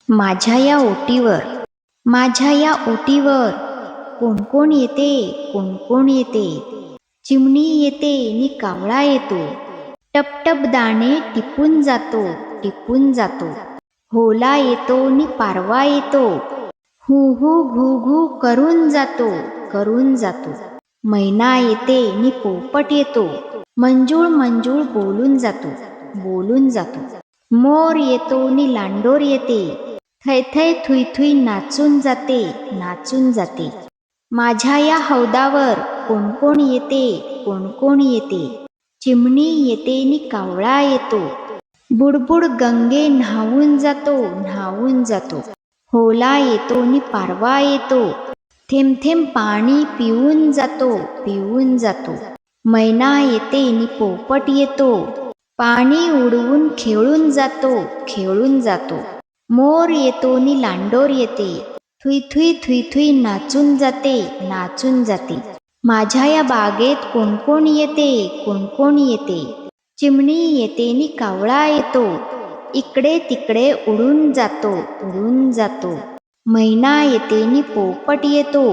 माझ्या या ओटीवर, माझ्या या ओटीवर कोण कोण येते, कोण कोण येते. चिमणी येते नि कावळा येतो, टपटप दाणे टिपून जातो, टिपून जातो. होला येतो नि पारवा येतो, हु हु घु घु करून जातो, करून जातो. मैना येते नि पोपट येतो, मंजूळ मंजूळ बोलून जातो, बोलून जातो. मोर येतो नि लांडोर येते, थै थै थुई थुई नाचून जाते, नाचून जाते. माझ्या या हौदावर कोण कोण येते, कोण कोण येते. चिमणी येते नि कावळा येतो, बुडबुड गंगे न्हावून जातो, न्हावून जातो. होला येतो नि पारवा येतो, थेंब थेंब पाणी पिऊन जातो, पिऊन जातो. मैना येते नि पोपट येतो, पाणी उडवून खेळून जातो, खेळून जातो. मोर येतो नि लांडोर येते, थुई थुई थुई थुई नाचून जाते, नाचून जाते. माझ्या या बागेत कोण कोण येते, कोण कोण येते. चिमणी येते नि कावळा येतो, इकडे तिकडे उडून जातो, उडून जातो. मैना येते नि पोपट येतो,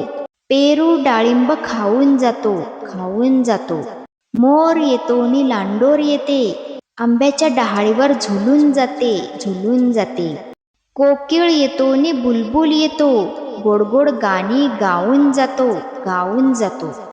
पेरू डाळिंब खाऊन जातो, खाऊन जातो. मोर येतो नि लांडोर येते, आंब्याच्या डहाळीवर झुलून जाते, झुलून जाते. कोकिळ येतो नि बुलबुल येतो, गोड गोड गाणी गाऊन जातो, गाऊन जातो.